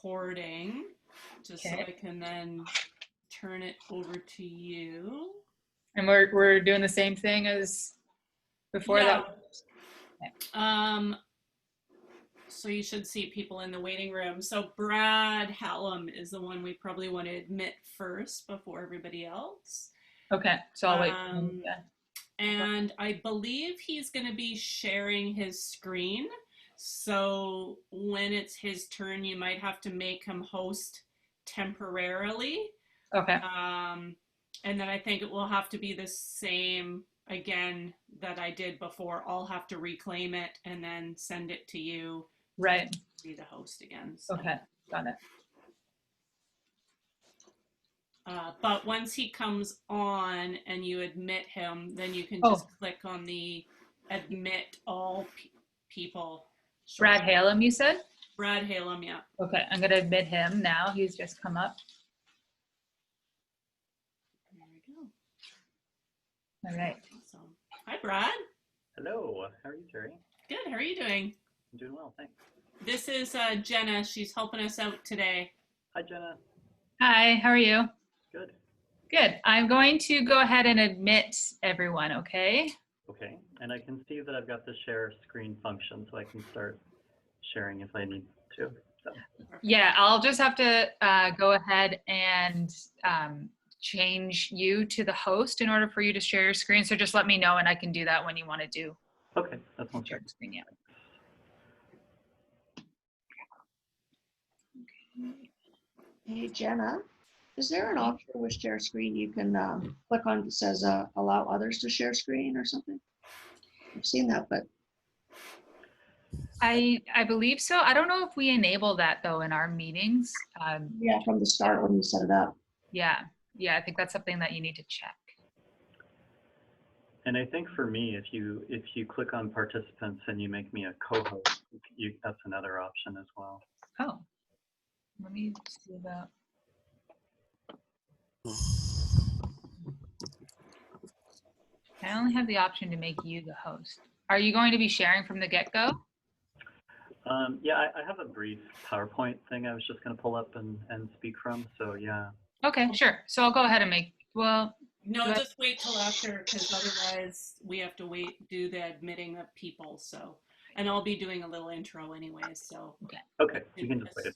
recording just so I can then turn it over to you. And we're doing the same thing as before that? Okay. So you should see people in the waiting room. So Brad Hallam is the one we probably want to admit first before everybody else. Okay, so I'll wait. And I believe he's going to be sharing his screen. So when it's his turn, you might have to make him host temporarily. Okay. And then I think it will have to be the same again that I did before. I'll have to reclaim it and then send it to you. Right. To be the host again. So. Okay, got it. But once he comes on and you admit him, then you can just click on the admit all people. Brad Hallam, you said? Brad Hallam, yeah. Okay, I'm going to admit him now. He's just come up. There we go. All right. So, hi, Brad. Hello. How are you, Terry? Good. How are you doing? I'm doing well, thanks. This is Jenna. She's helping us out today. Hi, Jenna. Hi, how are you? Good. Good. I'm going to go ahead and admit everyone, okay? Okay, and I can see that I've got the share screen function, so I can start sharing if I need to. So. Yeah, I'll just have to go ahead and change you to the host in order for you to share your screen. So just let me know and I can do that when you want to do. Okay, that sounds share good. Screen, yeah. Hey, Jenna, is there an option with share screen you can click on that says allow others to share screen or something? I've seen that, but. I believe so. I don't know if we enable that though in our meetings. Yeah, from the start when you set it up. Yeah, I think that's something that you need to check. And I think for me, if you click on participants and you make me a co-host, that's another option as well. Oh, let me see that. I only have the option to make you the host. Are you going to be sharing from the get-go? Yeah, I have a brief PowerPoint thing I was just going to pull up and speak from, so yeah. Okay, sure. So I'll go ahead and No, just wait till after, because otherwise we have to do the admitting of people, so. And I'll be doing a little intro anyways, so. Okay, you can just wait.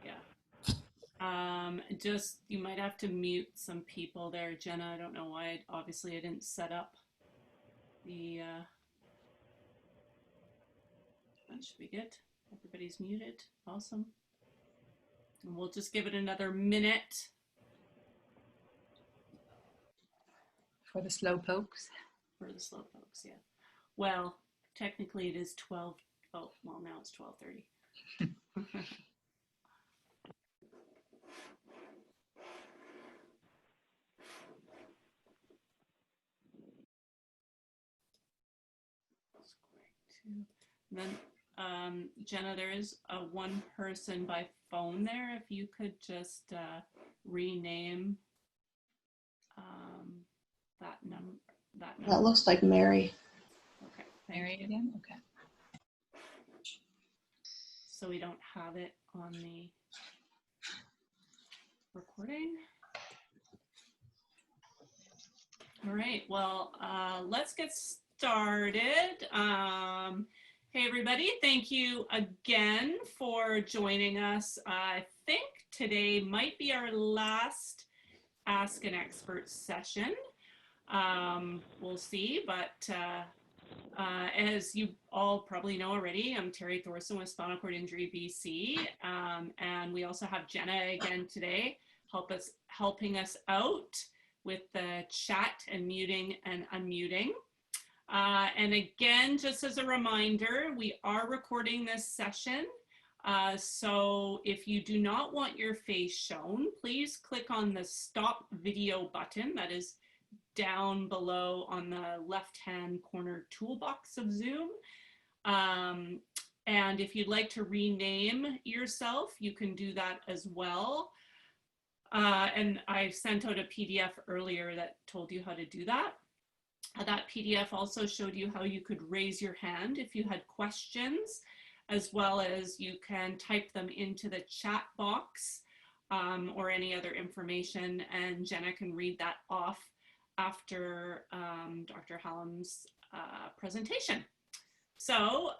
Yeah. You might have to mute some people there, Jenna. I don't know why. Obviously, I didn't set up the. That should be good. Everybody's muted. Awesome. And we'll just give it another minute. For the slow pokes. For the slow pokes, yeah. Well, technically it is 12. Oh, well, now it's 12:30. Then, Jenna, there is one person by phone there. If you could just rename that number. That looks like Mary. Okay. Mary again? Okay. So we don't have it on the recording. All right, well, let's get started. Hey, everybody, thank you again for joining us. I think today might be our last Ask an Expert session. We'll see, but as you all probably know already, I'm Terry Thorson with Spinal Cord Injury BC, and we also have Jenna again today helping us out with the chat and muting and unmuting. And again, just as a reminder, we are recording this session. So if you do not want your face shown, please click on the stop video button that is down below on the left-hand corner toolbox of Zoom. And if you'd like to rename yourself, you can do that as well. And I sent out a PDF earlier that told you how to do that. That PDF also showed you how you could raise your hand if you had questions. as well as you can type them into the chat box or any other information, and Jenna can read that off after Dr. Hallam's presentation. So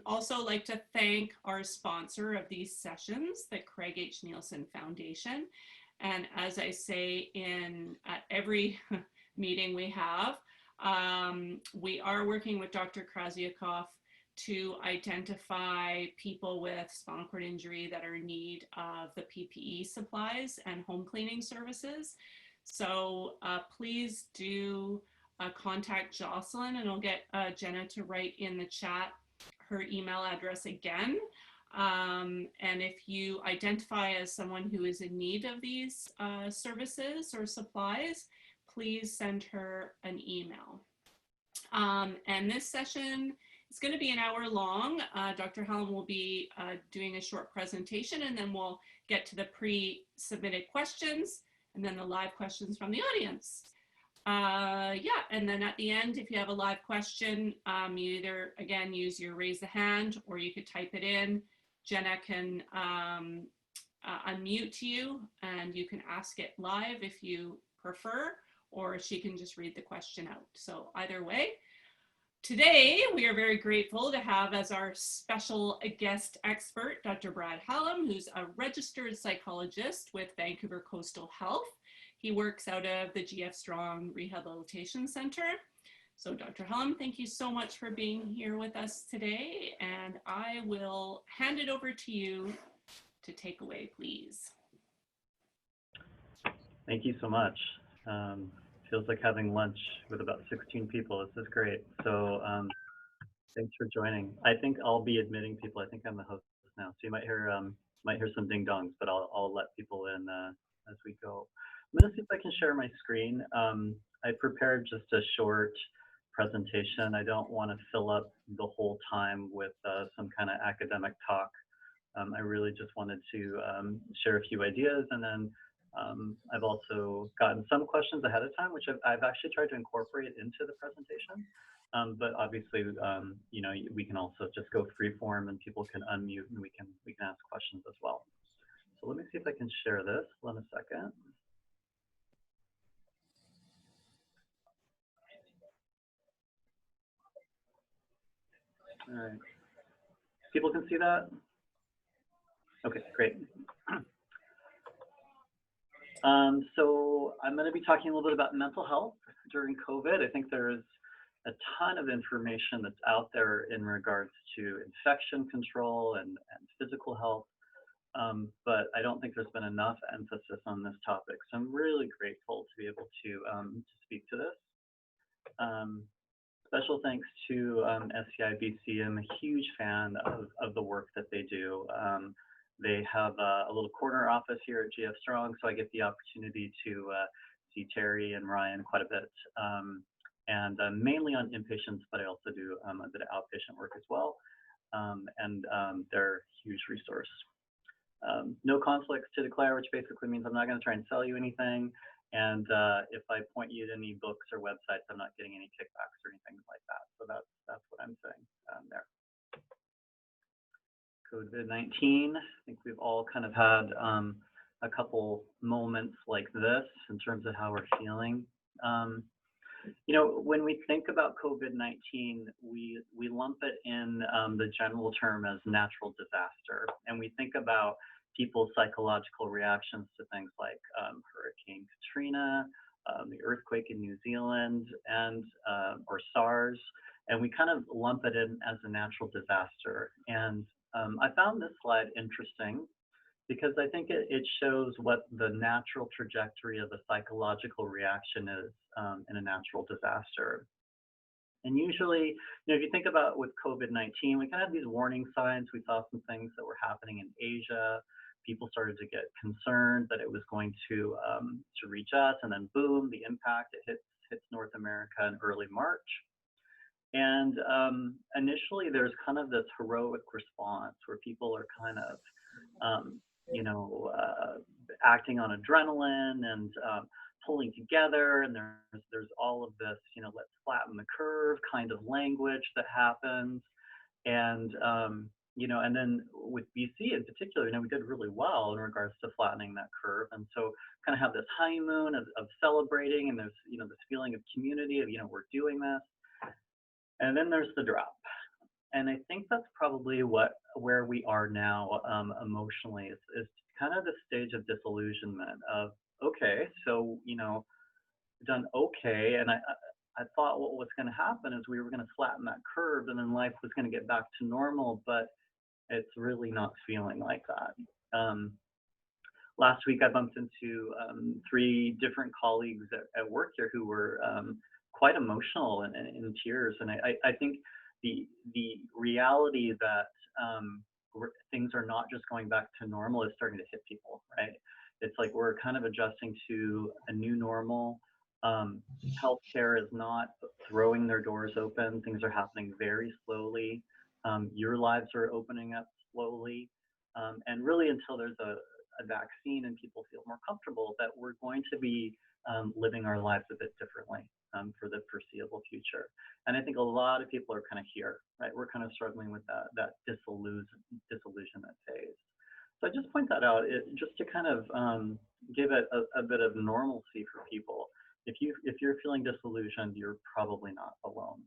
also like to thank our sponsor of these sessions, the Craig H. Nielsen Foundation. And as I say at every meeting we have, we are working with Dr. Krasiakoff to identify people with spinal cord injury that are in need of the PPE supplies and home cleaning services. So please do contact Jocelyn, and I'll get Jenna to write in the chat her email address again. And if you identify as someone who is in need of these services or supplies, please send her an email. And this session is going to be an hour long. Dr. Hallam will be doing a short presentation, and then we'll get to the pre-submitted questions and then the live questions from the audience. Yeah, and then at the end, if you have a live question, you either, again, use your raise the hand, or you could type it in. Jenna can unmute you, and you can ask it live if you prefer, or she can just read the question out. So either way. Today, we are very grateful to have as our special guest expert, Dr. Brad Hallam, who's a registered psychologist with Vancouver Coastal Health. He works out of the GF Strong Rehabilitation Center. So Dr. Hallam, thank you so much for being here with us today, and I will hand it over to you to take away, please. Thank you so much. Feels like having lunch with about 16 people. This is great. So thanks for joining. I think I'll be admitting people. I think I'm the host now, so you might hear some ding dongs, but I'll let people in as we go. I'm gonna see if I can share my screen. I prepared just a short presentation. I don't want to fill up the whole time with some kind of academic talk. I really just wanted to share a few ideas, and then I've also gotten some questions ahead of time, which I've actually tried to incorporate into the presentation. But obviously, you know, we can also just go free form, and people can unmute, and we can ask questions as well. So let me see if I can share this. Hold on a second. All right. People can see that? Okay, great. So I'm going to be talking a little bit about mental health during COVID. I think there's a ton of information that's out there in regards to infection control and physical health, but I don't think there's been enough emphasis on this topic. So I'm really grateful to be able to speak to this. Special thanks to SCIBC. I'm a huge fan of the work that they do. They have a little corner office here at GF Strong, so I get the opportunity to see Terry and Ryan quite a bit, and mainly on inpatients, but I also do a bit of outpatient work as well, and they're a huge resource. No conflicts to declare, which basically means I'm not going to try and sell you anything, and if I point you to any books or websites, I'm not getting any kickbacks or anything like that. So that's what I'm saying there. COVID-19, I think we've all kind of had a couple moments like this in terms of how we're feeling. You know, when we think about COVID-19, we lump it in the general term as natural disaster, and we think about people's psychological reactions to things like Hurricane Katrina, the earthquake in New Zealand, and or SARS, and we kind of lump it in as a natural disaster. And I found this slide interesting because I think it shows what the natural trajectory of a psychological reaction is in a natural disaster. And usually, you know, if you think about with COVID-19, we kind of have these warning signs. We saw some things that were happening in Asia. People started to get concerned that it was going to reach us, and then boom, the impact, it hits North America in early March. And initially, there's kind of this heroic response where people are kind of, you know, acting on adrenaline and pulling together. And there's all of this, you know, let's flatten the curve kind of language that happens. And, and then with BC in particular, we did really well in regards to flattening that curve. And so kind of have this honeymoon of celebrating, and there's, this feeling of community of, we're doing this. And then there's the drop. And I think that's probably where we are now emotionally is kind of the stage of disillusionment of, okay, so, we've done okay. And I thought what was going to happen is we were going to flatten that curve and then life was going to get back to normal, but it's really not feeling like that. Last week I bumped into 3 different colleagues at work here who were quite emotional and in tears. And I think the reality that things are not just going back to normal is starting to hit people, right? It's like we're kind of adjusting to a new normal. Healthcare is not throwing their doors open. Things are happening very slowly. Your lives are opening up slowly. And really until there's a vaccine and people feel more comfortable, that we're going to be living our lives a bit differently for the foreseeable future. And I think a lot of people are kind of here, right? We're kind of struggling with that disillusionment phase. So I just point that out just to kind of give it a bit of normalcy for people. If you're feeling disillusioned, you're probably not alone.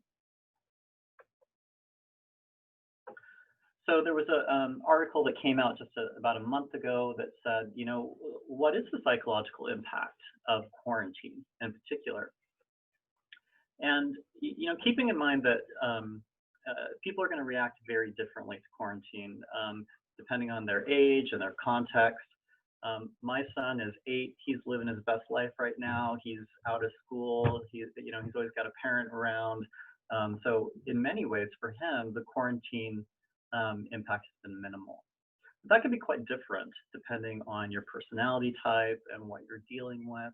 So there was an article that came out just about a month ago that said, what is the psychological impact of quarantine in particular? And, keeping in mind that people are going to react very differently to quarantine, depending on their age and their context. My son is 8. He's living his best life right now. He's out of school. He's always got a parent around. So in many ways for him, the quarantine impact has been minimal. But that can be quite different depending on your personality type and what you're dealing with.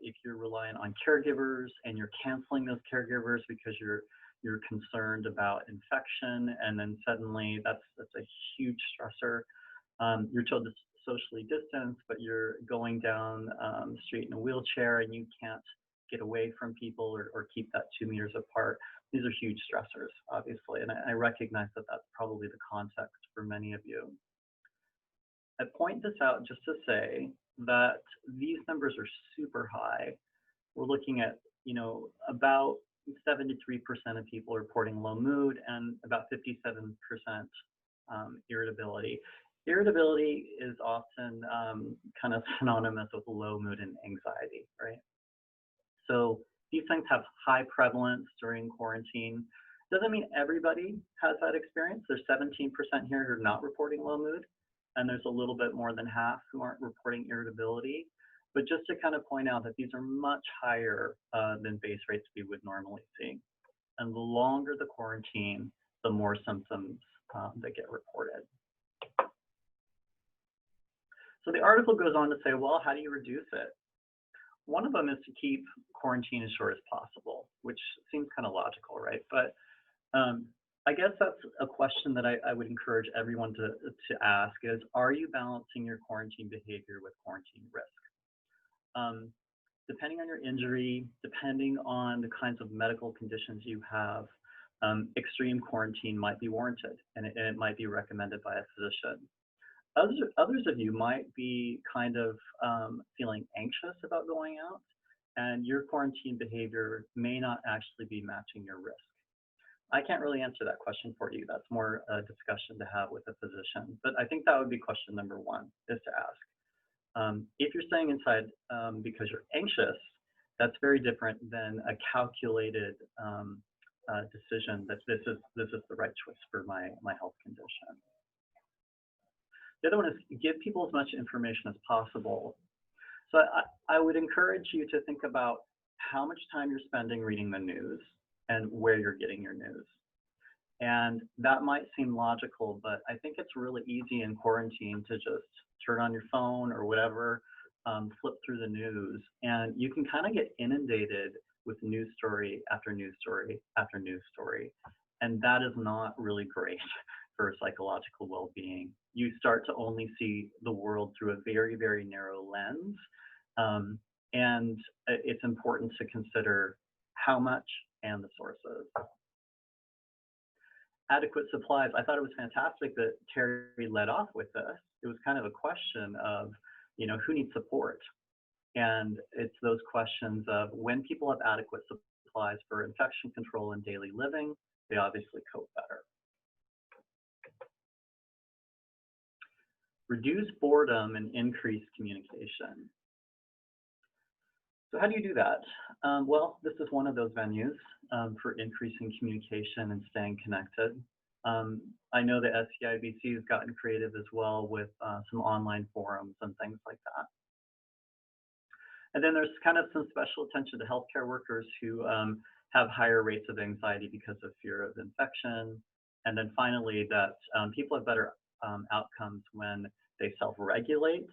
If you're reliant on caregivers and you're canceling those caregivers because you're concerned about infection, and then suddenly that's a huge stressor. You're told to socially distance, but you're going down the street in a wheelchair and you can't get away from people or keep that 2 meters apart. These are huge stressors, obviously, and I recognize that that's probably the context for many of you. I point this out just to say that these numbers are super high. We're looking at, about 73% of people reporting low mood and about 57% irritability. Irritability is often kind of synonymous with low mood and anxiety, right? So these things have high prevalence during quarantine. Doesn't mean everybody has that experience. There's 17% here who are not reporting low mood, and there's a little bit more than half who aren't reporting irritability. But just to kind of point out that these are much higher than base rates we would normally see. And the longer the quarantine, the more symptoms that get reported. So the article goes on to say, well, how do you reduce it? One of them is to keep quarantine as short as possible, which seems kind of logical, right? But I guess that's a question that I would encourage everyone to ask is, are you balancing your quarantine behavior with quarantine risk? Depending on your injury, depending on the kinds of medical conditions you have, extreme quarantine might be warranted, and it might be recommended by a physician. Others of you might be kind of feeling anxious about going out, and your quarantine behavior may not actually be matching your risk. I can't really answer that question for you. That's more a discussion to have with a physician. But I think that would be question number 1, is to ask. If you're staying inside because you're anxious, that's very different than a calculated decision that this is the right choice for my health condition. The other one is give people as much information as possible. So I would encourage you to think about how much time you're spending reading the news and where you're getting your news. And that might seem logical, but I think it's really easy in quarantine to just turn on your phone or whatever, flip through the news, and you can kind of get inundated with news story after news story after news story. And that is not really great for psychological well-being. You start to only see the world through a very, very narrow lens. And it's important to consider how much and the sources. adequate supplies, I thought it was fantastic that Terry led off with this. It was kind of a question of, you know, who needs support? And it's those questions of when people have adequate supplies for infection control and daily living, they obviously cope better. Reduce boredom and increase communication. So how do you do that? Well, this is one of those venues for increasing communication and staying connected. I know that SCIBC has gotten creative as well with some online forums and things like that. And then there's kind of some special attention to healthcare workers who have higher rates of anxiety because of fear of infection. And then finally, that people have better outcomes when they self-regulate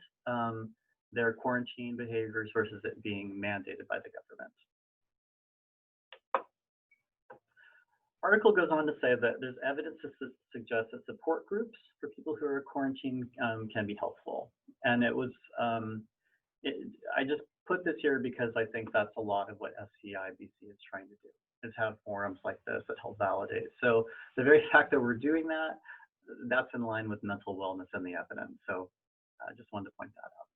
their quarantine behaviors versus it being mandated by the government. Article goes on to say that there's evidence to suggest that support groups for people who are quarantined can be helpful. And it was, I just put this here because I think that's a lot of what SCIBC is trying to do, is have forums like this that help validate. So the very fact that we're doing that, that's in line with mental wellness and the evidence. So I just wanted to point that out.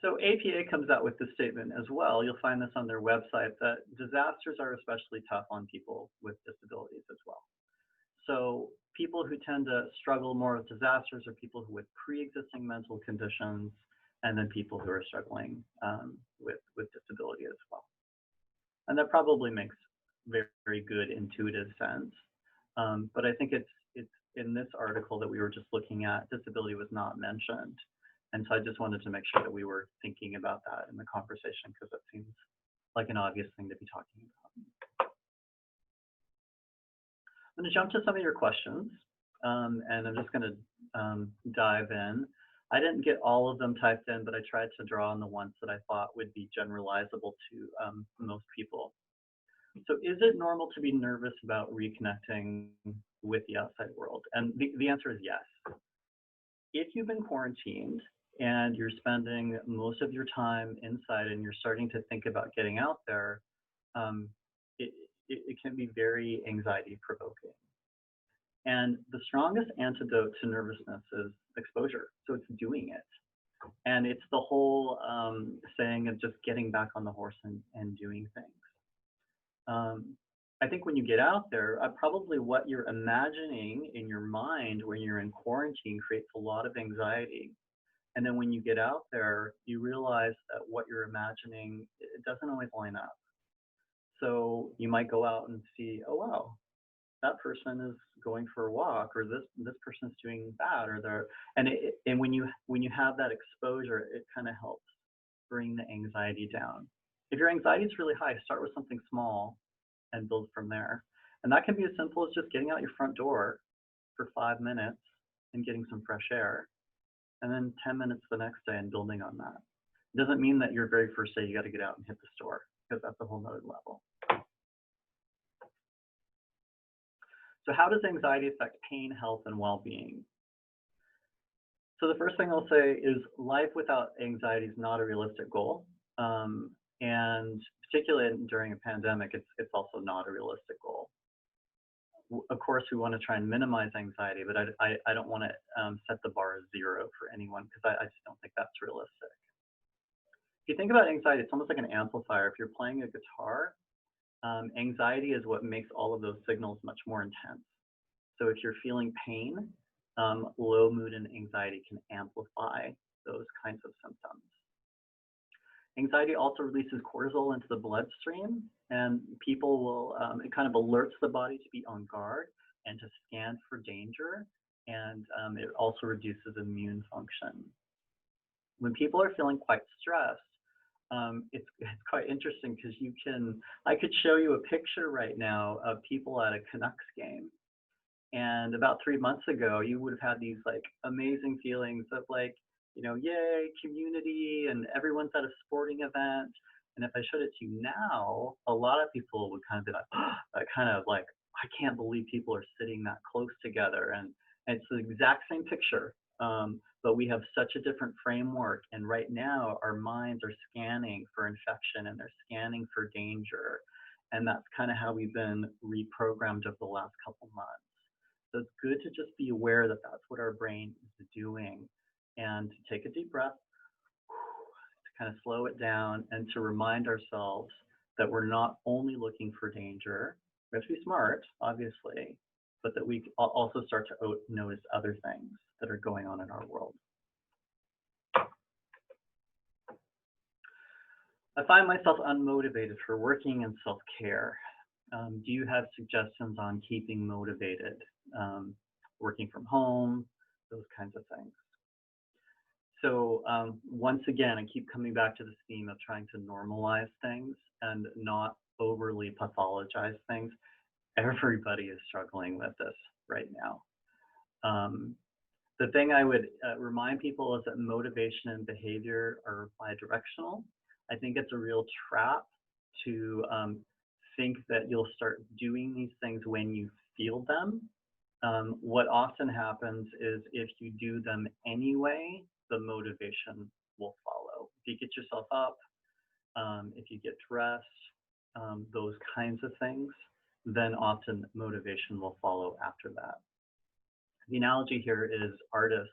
So APA comes out with this statement as well. You'll find this on their website, that disasters are especially tough on people with disabilities as well. So people who tend to struggle more with disasters are people who with pre-existing mental conditions, and then people who are struggling with disability as well. And that probably makes very, very good intuitive sense. But I think it's in this article that we were just looking at, disability was not mentioned. And so I just wanted to make sure that we were thinking about that in the conversation, because it seems like an obvious thing to be talking about. I'm going to jump to some of your questions, and I'm just going to dive in. I didn't get all of them typed in, but I tried to draw on the ones that I thought would be generalizable to most people. So is it normal to be nervous about reconnecting with the outside world? And the answer is yes. If you've been quarantined and you're spending most of your time inside and you're starting to think about getting out there, it can be very anxiety provoking. And the strongest antidote to nervousness is exposure. So it's doing it. And it's the whole saying of just getting back on the horse and doing things. I think when you get out there, probably what you're imagining in your mind when you're in quarantine creates a lot of anxiety. And then when you get out there, you realize that what you're imagining, it doesn't always line up. So you might go out and see, oh, wow, that person is going for a walk, or this person's doing that, or they're, and when you have that exposure, it kind of helps bring the anxiety down. If your anxiety is really high, start with something small and build from there. And that can be as simple as just getting out your front door for 5 minutes and getting some fresh air, and then 10 minutes the next day and building on that. It doesn't mean that your very first day you got to get out and hit the store, because that's a whole nother level. So how does anxiety affect pain, health, and well-being? So the first thing I'll say is life without anxiety is not a realistic goal. And particularly during a pandemic, it's also not a realistic goal. Of course, we want to try and minimize anxiety, but I don't want to set the bar as 0 for anyone, because I just don't think that's realistic. If you think about anxiety, it's almost like an amplifier. If you're playing a guitar, anxiety is what makes all of those signals much more intense. So if you're feeling pain, low mood and anxiety can amplify those kinds of symptoms. Anxiety also releases cortisol into the bloodstream, and people will, it kind of alerts the body to be on guard and to scan for danger, and it also reduces immune function. When people are feeling quite stressed, it's quite interesting, because I could show you a picture right now of people at a Canucks game. And about 3 months ago, you would have had these like amazing feelings of like, you know, yay, community, and everyone's at a sporting event. And if I showed it to you now, a lot of people would kind of be like, I can't believe people are sitting that close together. And it's the exact same picture, but we have such a different framework. And right now, our minds are scanning for infection, and they're scanning for danger. And that's kind of how we've been reprogrammed over the last couple months. So it's good to just be aware that that's what our brain is doing, and to take a deep breath, to kind of slow it down, and to remind ourselves that we're not only looking for danger. We have to be smart, obviously, but that we also start to notice other things that are going on in our world. I find myself unmotivated for working in self-care. Do you have suggestions on keeping motivated? Working from home, those kinds of things. So once again, I keep coming back to this theme of trying to normalize things and not overly pathologize things. Everybody is struggling with this right now. The thing I would remind people is that motivation and behavior are bidirectional. I think it's a real trap to think that you'll start doing these things when you feel them. What often happens is if you do them anyway, the motivation will follow. If you get yourself up, if you get dressed, those kinds of things, then often motivation will follow after that. The analogy here is artists,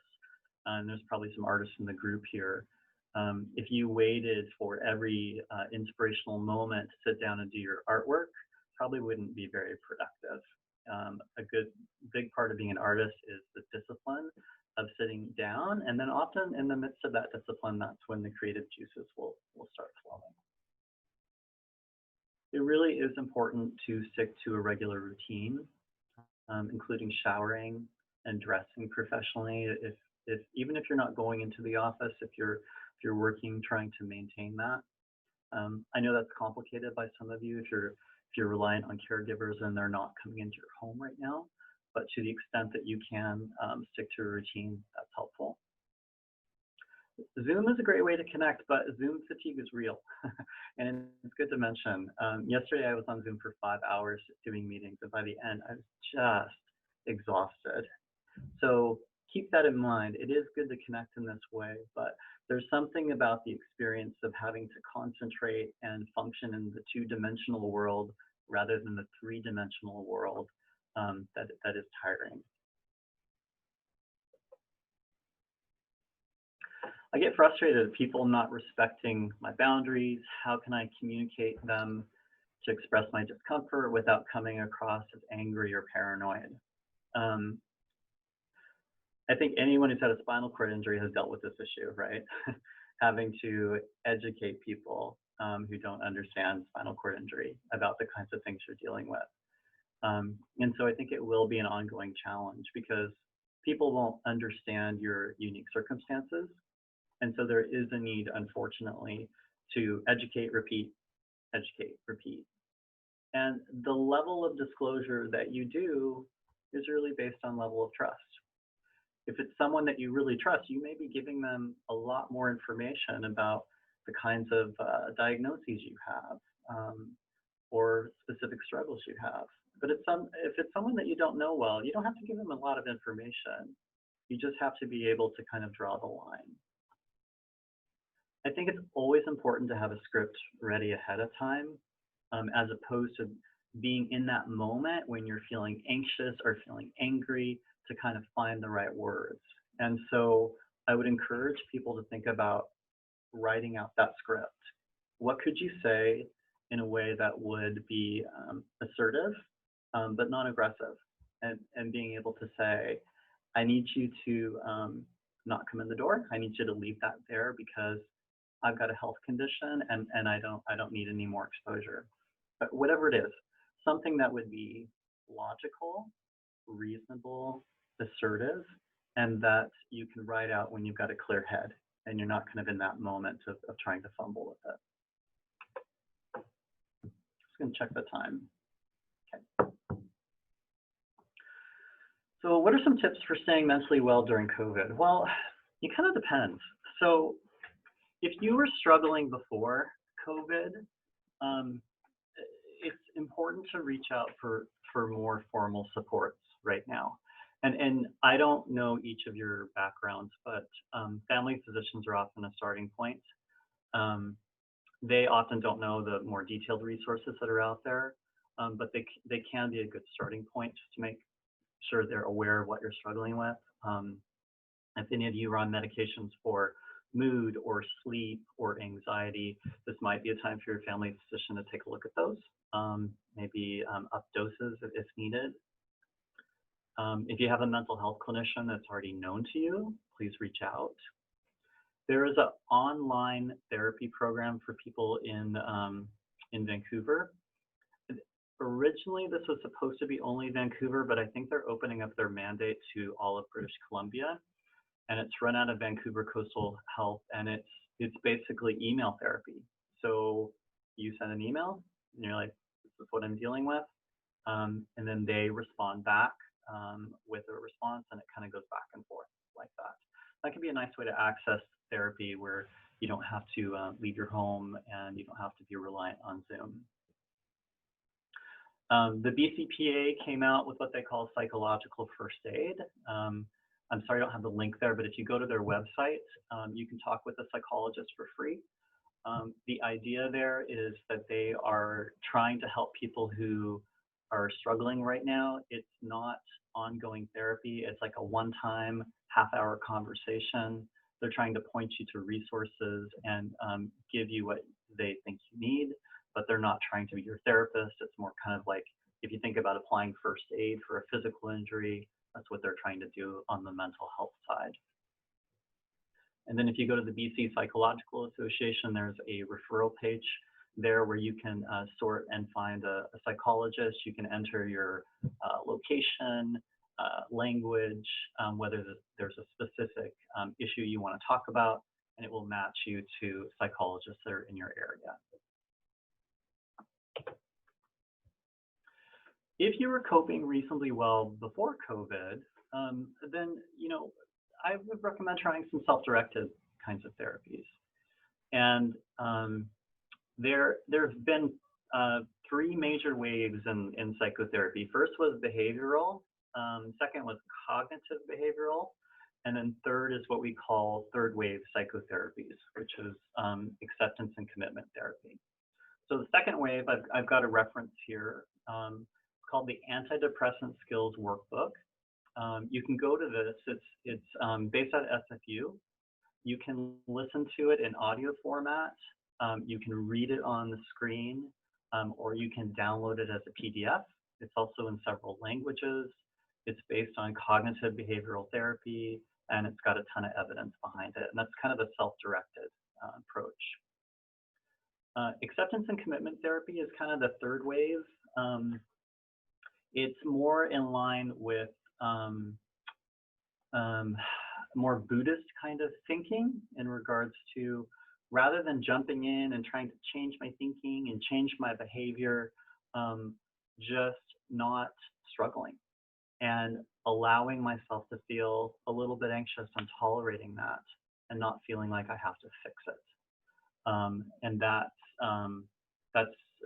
and there's probably some artists in the group here. If you waited for every inspirational moment to sit down and do your artwork, probably wouldn't be very productive. A big part of being an artist is the discipline of sitting down, and then often in the midst of that discipline, that's when the creative juices will start flowing. It really is important to stick to a regular routine, including showering and dressing professionally. Even if you're not going into the office, if you're working, trying to maintain that. I know that's complicated by some of you if you're reliant on caregivers and they're not coming into your home right now. But to the extent that you can stick to a routine, that's helpful. Zoom is a great way to connect, but Zoom fatigue is real. And it's good to mention. Yesterday I was on Zoom for 5 hours doing meetings, and by the end I was just exhausted. So keep that in mind. It is good to connect in this way, but there's something about the experience of having to concentrate and function in the two-dimensional world rather than the three-dimensional world that is tiring. I get frustrated at people not respecting my boundaries. How can I communicate them to express my discomfort without coming across as angry or paranoid? I think anyone who's had a spinal cord injury has dealt with this issue, right? Having to educate people who don't understand spinal cord injury about the kinds of things you're dealing with. And so I think it will be an ongoing challenge because people won't understand your unique circumstances. And so there is a need, unfortunately, to educate, repeat, educate, repeat. And the level of disclosure that you do is really based on level of trust. If it's someone that you really trust, you may be giving them a lot more information about the kinds of diagnoses you have or specific struggles you have. But if it's someone that you don't know well, you don't have to give them a lot of information. You just have to be able to kind of draw the line. I think it's always important to have a script ready ahead of time, as opposed to being in that moment when you're feeling anxious or feeling angry to kind of find the right words. And so I would encourage people to think about writing out that script. What could you say in a way that would be assertive, but not aggressive? And being able to say, I need you to not come in the door. I need you to leave that there because I've got a health condition and I don't need any more exposure. But whatever it is, something that would be logical, reasonable, assertive, and that you can write out when you've got a clear head and you're not kind of in that moment of trying to fumble with it. Just gonna check the time. Okay. So what are some tips for staying mentally well during COVID? Well, it kind of depends. So if you were struggling before COVID, it's important to reach out for more formal supports right now. And I don't know each of your backgrounds, but family physicians are often a starting point. they often don't know the more detailed resources that are out there, but they can be a good starting point just to make sure they're aware of what you're struggling with. If any of you are on medications for mood or sleep or anxiety, this might be a time for your family physician to take a look at those, maybe up doses if needed. If you have a mental health clinician that's already known to you, please reach out. There is an online therapy program for people in Vancouver. Originally, this was supposed to be only Vancouver, but I think they're opening up their mandate to all of British Columbia. And it's run out of Vancouver Coastal Health, and it's basically email therapy. So you send an email, and you're like, this is what I'm dealing with. And then they respond back with a response, and it kind of goes back and forth like that. That can be a nice way to access therapy where you don't have to leave your home and you don't have to be reliant on Zoom. The BCPA came out with what they call psychological first aid. I'm sorry I don't have the link there, but if you go to their website, you can talk with a psychologist for free. The idea there is that they are trying to help people who are struggling right now. It's not ongoing therapy. It's like a one-time half-hour conversation. They're trying to point you to resources and give you what they think you need, but they're not trying to be your therapist. It's more kind of like if you think about applying first aid for a physical injury, that's what they're trying to do on the mental health side. And then if you go to the BC Psychological Association, there's a referral page there where you can sort and find a psychologist. You can enter your location, language, whether there's a specific issue you want to talk about, and it will match you to psychologists that are in your area. If you were coping reasonably well before COVID, then I would recommend trying some self-directed kinds of therapies. And there have been three major waves in psychotherapy. First was behavioral, second was cognitive behavioral, and then third is what we call third wave psychotherapies, which is acceptance and commitment therapy. So the second wave, I've got a reference here, called the Antidepressant Skills Workbook. You can go to this. It's based out of SFU. You can listen to it in audio format. You can read it on the screen, or you can download it as a PDF. It's also in several languages. It's based on cognitive behavioral therapy, and it's got a ton of evidence behind it. And that's kind of a self-directed approach. Acceptance and commitment therapy is kind of the third wave. It's more in line with more Buddhist kind of thinking in regards to, rather than jumping in and trying to change my thinking and change my behavior, just not struggling and allowing myself to feel a little bit anxious and tolerating that and not feeling like I have to fix it. And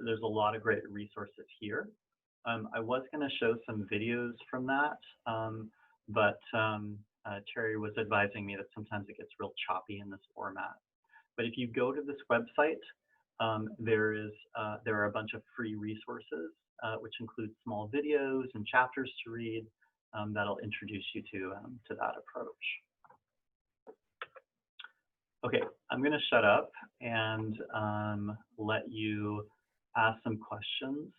there's a lot of great resources here. I was going to show some videos from that, but Terry was advising me that sometimes it gets real choppy in this format. But if you go to this website, there are a bunch of free resources, which include small videos and chapters to read that'll introduce you to that approach. Okay, I'm going to shut up and let you ask some questions.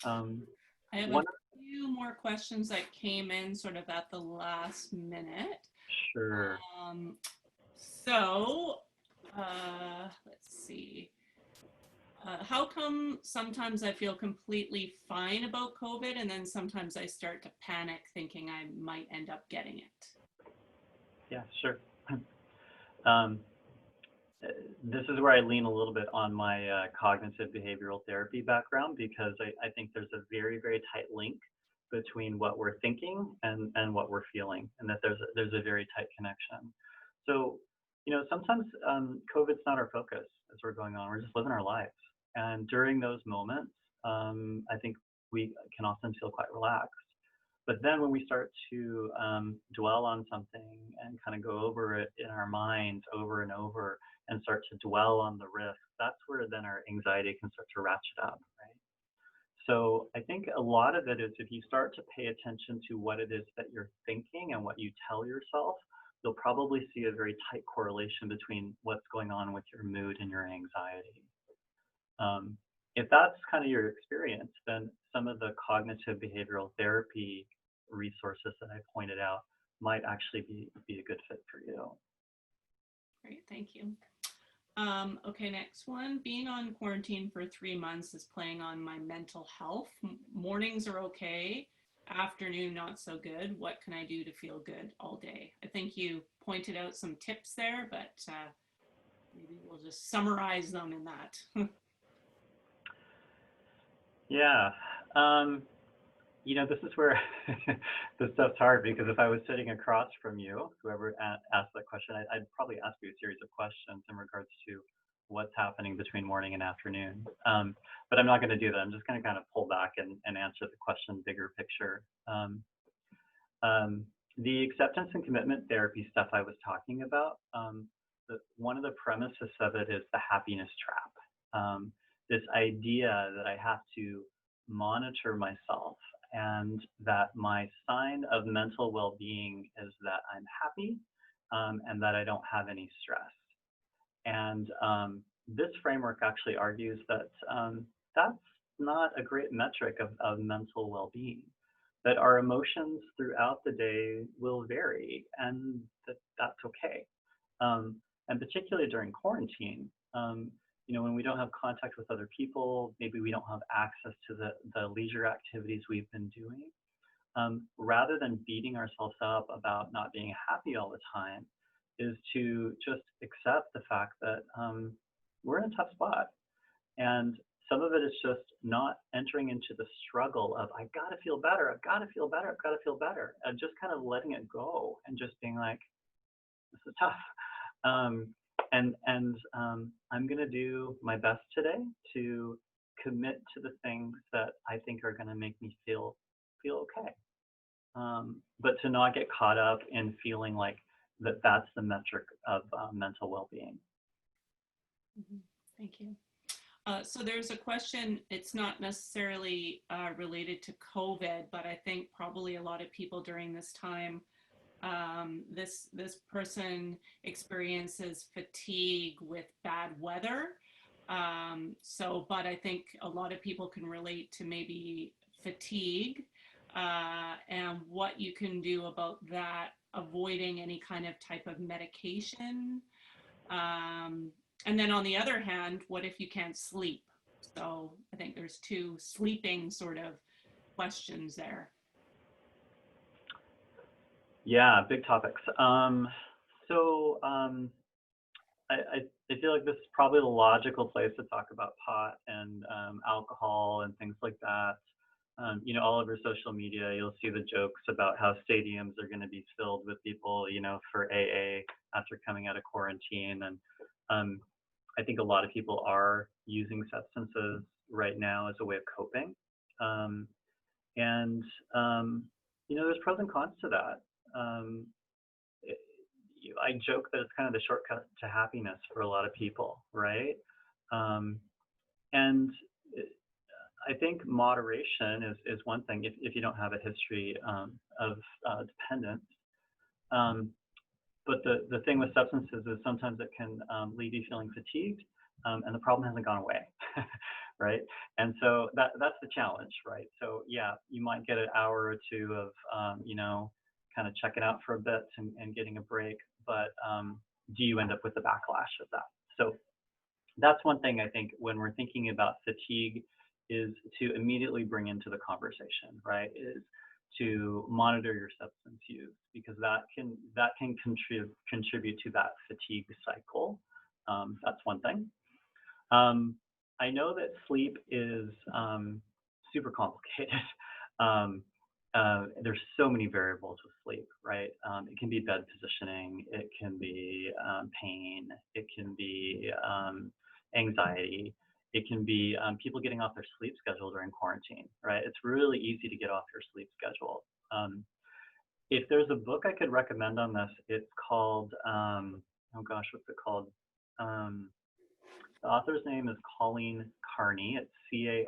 I have a few more questions that came in sort of at the last minute. Sure. Let's see. How come sometimes I feel completely fine about COVID and then sometimes I start to panic thinking I might end up getting it? Yeah, sure. This is where I lean a little bit on my cognitive behavioral therapy background, because I think there's a very, very tight link between what we're thinking and what we're feeling, and that there's a very tight connection. So, sometimes COVID's not our focus as we're going on. We're just living our lives. And during those moments, I think we can often feel quite relaxed. But then when we start to dwell on something and kind of go over it in our minds over and over and start to dwell on the risk, that's where then our anxiety can start to ratchet up, right? So I think a lot of it is if you start to pay attention to what it is that you're thinking and what you tell yourself, you'll probably see a very tight correlation between what's going on with your mood and your anxiety. If that's kind of your experience, then some of the cognitive behavioral therapy resources that I pointed out might actually be a good fit for you. Great, thank you. Okay, next one. Being on quarantine for 3 months is playing on my mental health. Mornings are okay, afternoon not so good. What can I do to feel good all day? I think you pointed out some tips there, but maybe we'll just summarize them in that. Yeah. This is where this stuff's hard, because if I was sitting across from you, whoever asked that question, I'd probably ask you a series of questions in regards to what's happening between morning and afternoon. But I'm not going to do that. I'm just going to kind of pull back and answer the question bigger picture. The acceptance and commitment therapy stuff I was talking about, one of the premises of it is the happiness trap. This idea that I have to monitor myself, and that my sign of mental well-being is that I'm happy, and that I don't have any stress. And this framework actually argues that that's not a great metric of mental well-being, that our emotions throughout the day will vary, and that's okay. And particularly during quarantine, when we don't have contact with other people, maybe we don't have access to the leisure activities we've been doing, rather than beating ourselves up about not being happy all the time, is to just accept the fact that we're in a tough spot. And some of it is just not entering into the struggle of, I've got to feel better, I've got to feel better, I've got to feel better, and just kind of letting it go and just being like, this is tough. I'm going to do my best today to commit to the things that I think are going to make me feel okay. But to not get caught up in feeling like that's the metric of mental well-being. Mm-hmm. Thank you. So there's a question, it's not necessarily related to COVID, but I think probably a lot of people during this time, this person experiences fatigue with bad weather. But I think a lot of people can relate to maybe fatigue and what you can do about that, avoiding any kind of type of medication. And then on the other hand, what if you can't sleep? So I think there's two sleeping sort of questions there. Yeah, big topics. I feel like this is probably the logical place to talk about pot and alcohol and things like that. All over social media, you'll see the jokes about how stadiums are going to be filled with people, for AA after coming out of quarantine. And I think a lot of people are using substances right now as a way of coping. There's pros and cons to that. I joke that it's kind of the shortcut to happiness for a lot of people, right? And I think moderation is one thing if you don't have a history of dependence. But the thing with substances is sometimes it can leave you feeling fatigued, and the problem hasn't gone away, right? And so that's the challenge, right? So yeah, you might get an hour or two of, kind of checking out for a bit and getting a break, but do you end up with the backlash of that? So that's one thing I think when we're thinking about fatigue is to immediately bring into the conversation, right? Is to monitor your substance use, because that can contribute to that fatigue cycle. That's one thing. I know that sleep is super complicated. There's so many variables with sleep, right? It can be bed positioning, it can be pain, it can be anxiety, it can be people getting off their sleep schedule during quarantine, right? It's really easy to get off your sleep schedule. if there's a book I could recommend on this, it's called, oh gosh, what's it called? The author's name is Colleen Carney. It's Carney.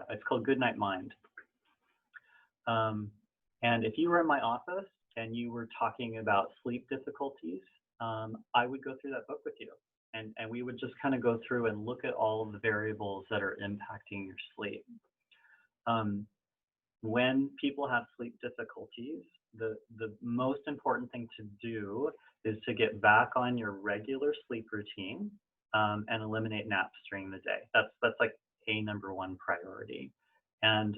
It's called Goodnight Mind. And if you were in my office and you were talking about sleep difficulties, I would go through that book with you. And we would just kind of go through and look at all of the variables that are impacting your sleep. When people have sleep difficulties, the most important thing to do is to get back on your regular sleep routine and eliminate naps during the day. That's like a number one priority. And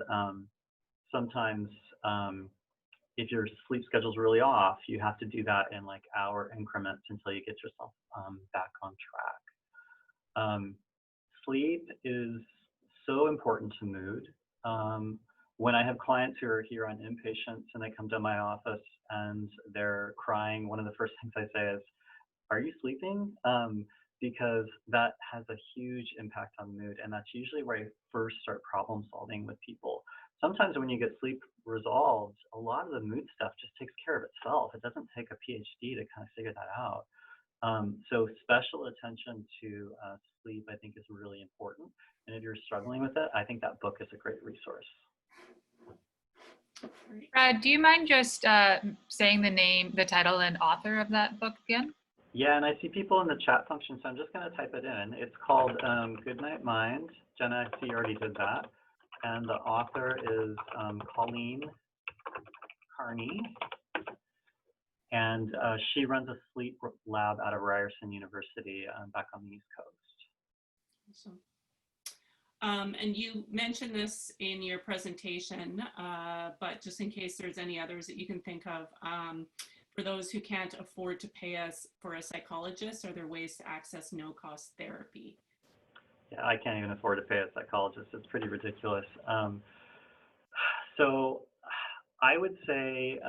sometimes if your sleep schedule is really off, you have to do that in like hour increments until you get yourself back on track. Sleep is so important to mood. When I have clients who are here on inpatients and they come to my office and they're crying, one of the first things I say is, "Are you sleeping?" Because that has a huge impact on mood, and that's usually where I first start problem solving with people. Sometimes when you get sleep resolved, a lot of the mood stuff just takes care of itself. It doesn't take a PhD to kind of figure that out. So special attention to sleep, I think, is really important. And if you're struggling with it, I think that book is a great resource. Brad, do you mind just saying the title and author of that book again? Yeah, and I see people in the chat function, so I'm just going to type it in. It's called Goodnight Mind. Jenna, I see you already did that. And the author is Colleen Carney. And she runs a sleep lab out of Ryerson University back on the East Coast. Awesome. And you mentioned this in your presentation, but just in case there's any others that you can think of, for those who can't afford to pay us for a psychologist, are there ways to access no-cost therapy? Yeah, I can't even afford to pay a psychologist. It's pretty ridiculous. So I would say,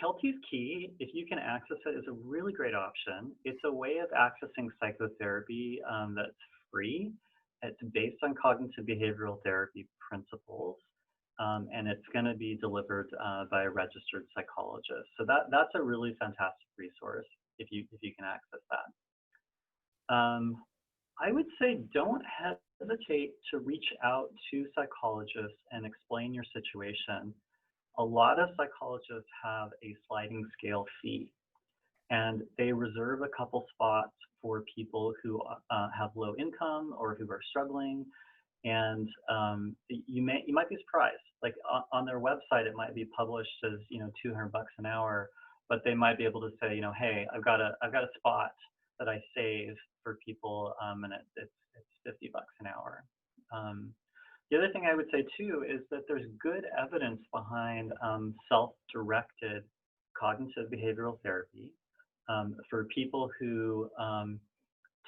Kelty's Key, if you can access it, is a really great option. It's a way of accessing psychotherapy that's free. It's based on cognitive behavioral therapy principles. And it's going to be delivered by a registered psychologist. So that's a really fantastic resource if you can access that. I would say don't hesitate to reach out to psychologists and explain your situation. A lot of psychologists have a sliding scale fee, and they reserve a couple spots for people who have low income or who are struggling. And you might be surprised. Like on their website, it might be published as $200 an hour, but they might be able to say, hey, I've got a spot that I save for people, and it's $50 an hour. The other thing I would say too is that there's good evidence behind self-directed cognitive behavioral therapy for people who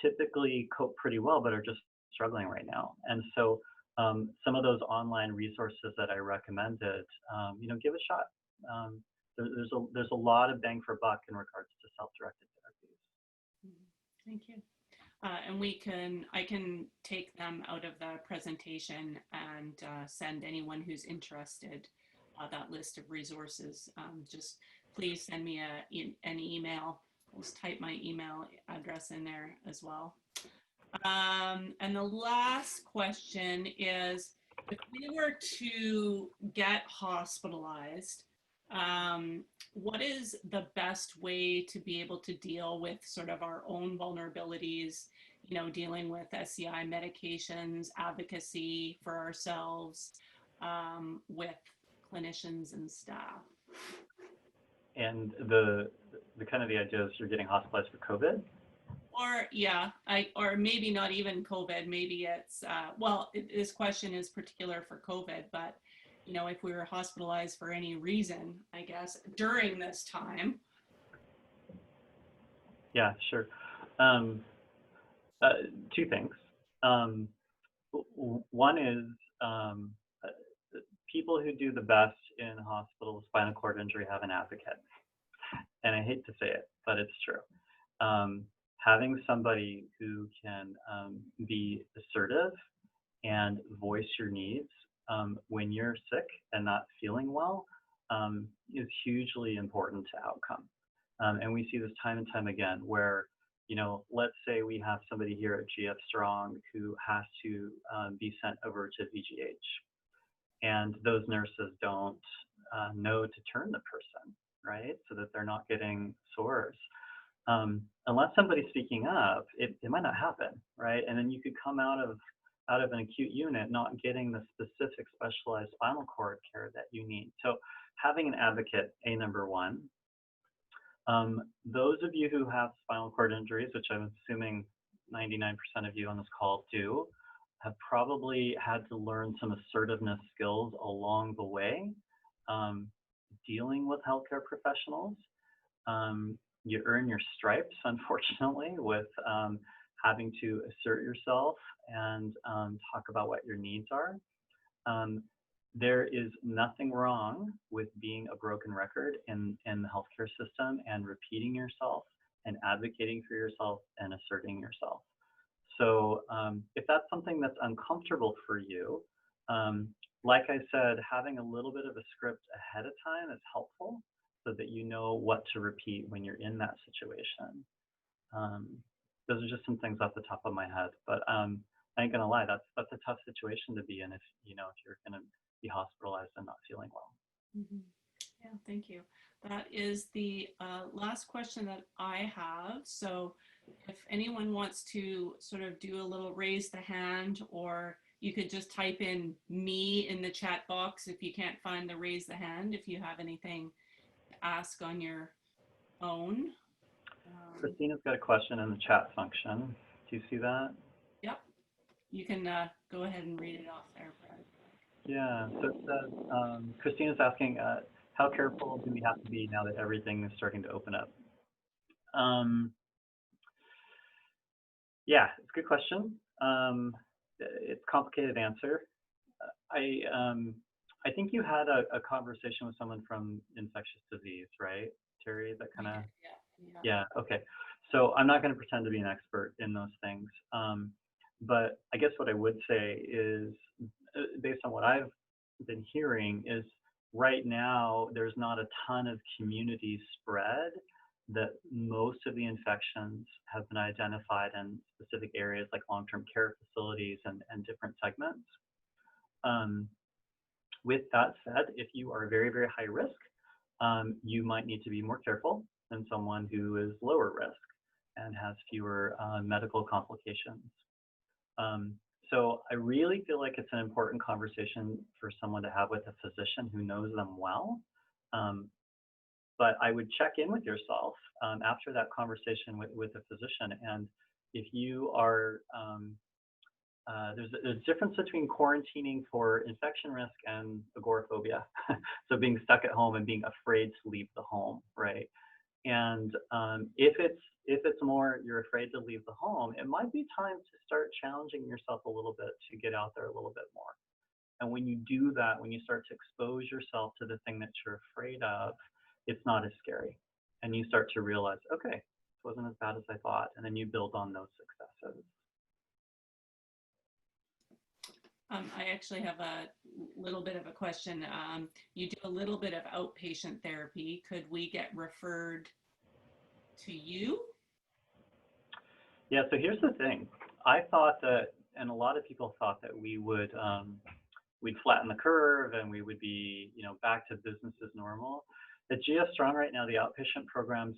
typically cope pretty well, but are just struggling right now. And so some of those online resources that I recommended, give a shot. There's a lot of bang for buck in regards to self-directed therapies. Thank you. And I can take them out of the presentation and send anyone who's interested that list of resources. Just please send me an email. I'll just type my email address in there as well. And the last question is, if we were to get hospitalized, what is the best way to be able to deal with sort of our own vulnerabilities, dealing with SCI medications, advocacy for ourselves, with clinicians and staff? And the kind of the idea is you're getting hospitalized for COVID? Or or maybe not even COVID. Maybe it's this question is particular for COVID, but if we were hospitalized for any reason, I guess during this time. Yeah, sure. Two things. One is people who do the best in hospital with spinal cord injury have an advocate, and I hate to say it, but it's true. Having somebody who can be assertive and voice your needs when you're sick and not feeling well is hugely important to outcome. And we see this time and time again where, you know, let's say we have somebody here at GF Strong who has to be sent over to VGH, and those nurses don't know to turn the person, right? So that they're not getting sores. Unless somebody's speaking up, it might not happen, right? And then you could come out of an acute unit not getting the specific specialized spinal cord care that you need. So having an advocate, number one. Those of you who have spinal cord injuries, which I'm assuming 99% of you on this call do, have probably had to learn some assertiveness skills along the way, dealing with healthcare professionals. You earn your stripes, unfortunately, with having to assert yourself and talk about what your needs are. There is nothing wrong with being a broken record in the healthcare system and repeating yourself and advocating for yourself and asserting yourself. So if that's something that's uncomfortable for you, like I said, having a little bit of a script ahead of time is helpful so that you know what to repeat when you're in that situation. Those are just some things off the top of my head, but I ain't gonna lie, that's a tough situation to be in if you're gonna be hospitalized and not feeling well. Mm-hmm. Yeah, thank you. That is the last question that I have. So if anyone wants to sort of do a little raise the hand, or you could just type in me in the chat box if you can't find the raise the hand, if you have anything to ask on your own. Christina's got a question in the chat function. Do you see that? Yep. You can go ahead and read it off there, Brad. Yeah, so it says, Christina's asking, how careful do we have to be now that everything is starting to open up? Yeah, it's a good question. It's a complicated answer. I think you had a conversation with someone from infectious disease, right, Terry? That kind of. Yeah. Okay. So I'm not going to pretend to be an expert in those things, but I guess what I would say is, based on what I've been hearing, is right now there's not a ton of community spread. That most of the infections have been identified in specific areas like long-term care facilities and different segments. With that said, if you are very, very high risk, you might need to be more careful than someone who is lower risk and has fewer medical complications. So I really feel like it's an important conversation for someone to have with a physician who knows them well. But I would check in with yourself after that conversation with a physician. And if you are, there's a difference between quarantining for infection risk and agoraphobia. So being stuck at home and being afraid to leave the home, right? And if it's more you're afraid to leave the home, it might be time to start challenging yourself a little bit to get out there a little bit more. And when you do that, when you start to expose yourself to the thing that you're afraid of, it's not as scary. And you start to realize, okay, it wasn't as bad as I thought. And then you build on those successes. I actually have a little bit of a question. You do a little bit of outpatient therapy. Could we get referred to you? Yeah, so here's the thing. I thought that, and a lot of people thought that we would, we'd flatten the curve and we would be, back to business as normal. At GF Strong right now, the outpatient programs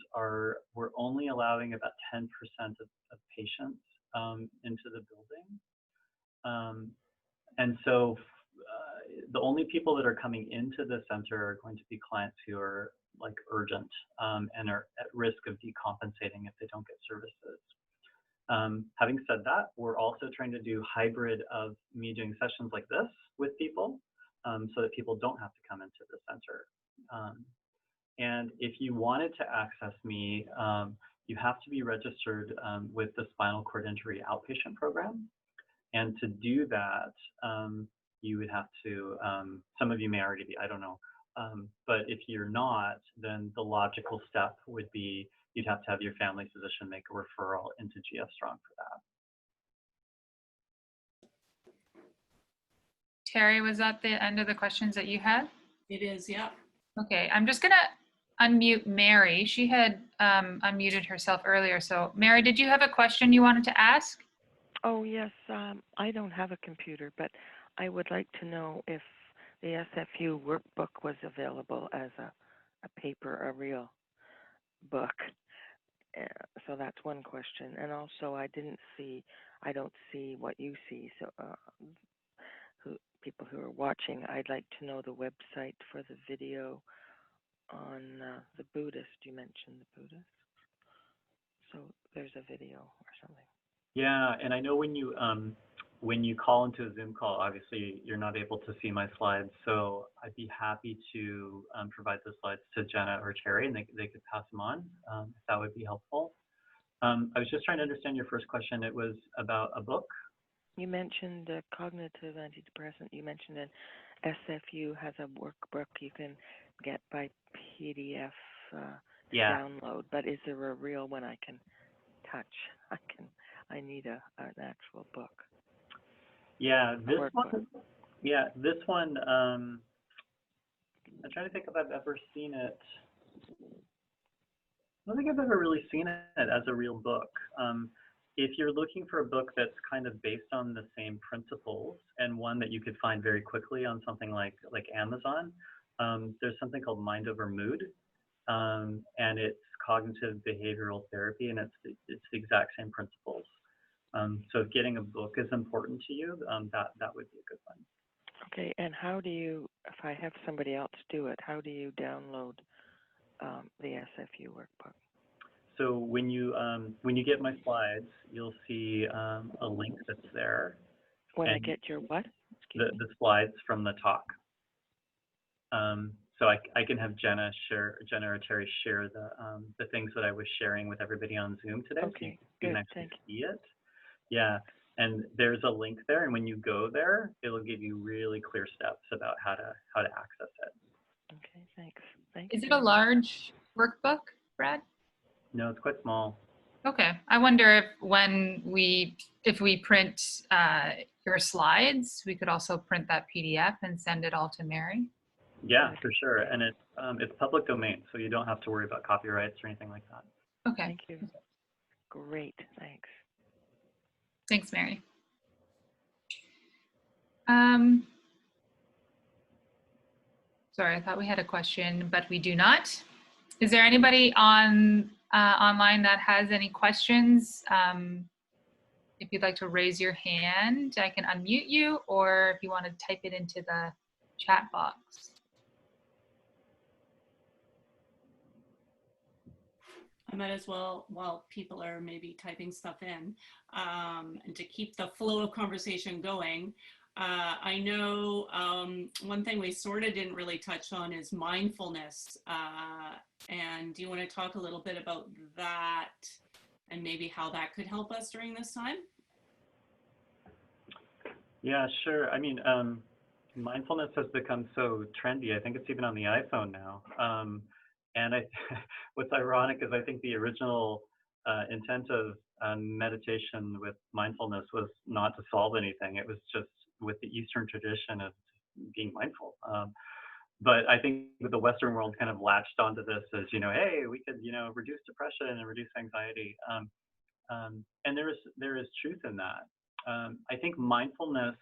we're only allowing about 10% of patients into the building. And so the only people that are coming into the center are going to be clients who are like urgent and are at risk of decompensating if they don't get services. Having said that, we're also trying to do hybrid of me doing sessions like this with people so that people don't have to come into the center. And if you wanted to access me, you have to be registered with the Spinal Cord Injury Outpatient Program. And to do that, you would have to, some of you may already be, I don't know. But if you're not, then the logical step would be you'd have to have your family physician make a referral into GF Strong for that. Terry, was that the end of the questions that you had? It is, yep. Okay, I'm just gonna unmute Mary. She had unmuted herself earlier. So Mary, did you have a question you wanted to ask? Oh, yes. I don't have a computer, but I would like to know if the SFU workbook was available as a paper, a real book. So that's one question. And also, I don't see what you see. So people who are watching, I'd like to know the website for the video on the Buddhist. You mentioned the Buddhist. So there's a video or something. Yeah, and I know when you call into a Zoom call, obviously you're not able to see my slides, so I'd be happy to provide the slides to Jenna or Terry, and they could pass them on, if that would be helpful. I was just trying to understand your first question. It was about a book. You mentioned a cognitive antidepressant. You mentioned an SFU has a workbook you can get by PDF Yeah. download, but is there a real one I can touch? I need an actual book. Yeah, this workbook. one. Yeah, this one. I'm trying to think if I've ever seen it. I don't think I've ever really seen it as a real book. If you're looking for a book that's kind of based on the same principles and one that you could find very quickly on something like Amazon, there's something called Mind Over Mood, and it's cognitive behavioral therapy, and it's the exact same principles. So if getting a book is important to you, that would be a good one. Okay, and how do you, if I have somebody else do it, how do you download the SFU workbook? So when you get my slides, you'll see a link that's there. When I get your what? The slides from the talk. So I can have Jenna or Terry share the things that I was sharing with everybody on Zoom today. Okay, so you good. can actually Thank see it. Yeah, and there's a link there, and when you go there, it'll give you really clear steps about how to access it. Okay, thanks. Thank Is you. it a large workbook, Brad? No, it's quite small. Okay, I wonder if we print your slides, we could also print that PDF and send it all to Mary. Yeah, for sure, and it's public domain, so you don't have to worry about copyrights or anything like that. Okay. Thank you. Great, thanks. Thanks, Mary. Sorry, I thought we had a question, but we do not. Is there anybody on online that has any questions? If you'd like to raise your hand, I can unmute you, or if you want to type it into the chat box. I might as well, while people are maybe typing stuff in, and to keep the flow of conversation going, I know one thing we sort of didn't really touch on is mindfulness. And do you want to talk a little bit about that and maybe how that could help us during this time? Yeah, sure. I mean, mindfulness has become so trendy. I think it's even on the iPhone now. And what's ironic is I think the original intent of meditation with mindfulness was not to solve anything. It was just with the Eastern tradition of being mindful. But I think the Western world kind of latched onto this as, hey, we could, reduce depression and reduce anxiety. And there is truth in that. I think mindfulness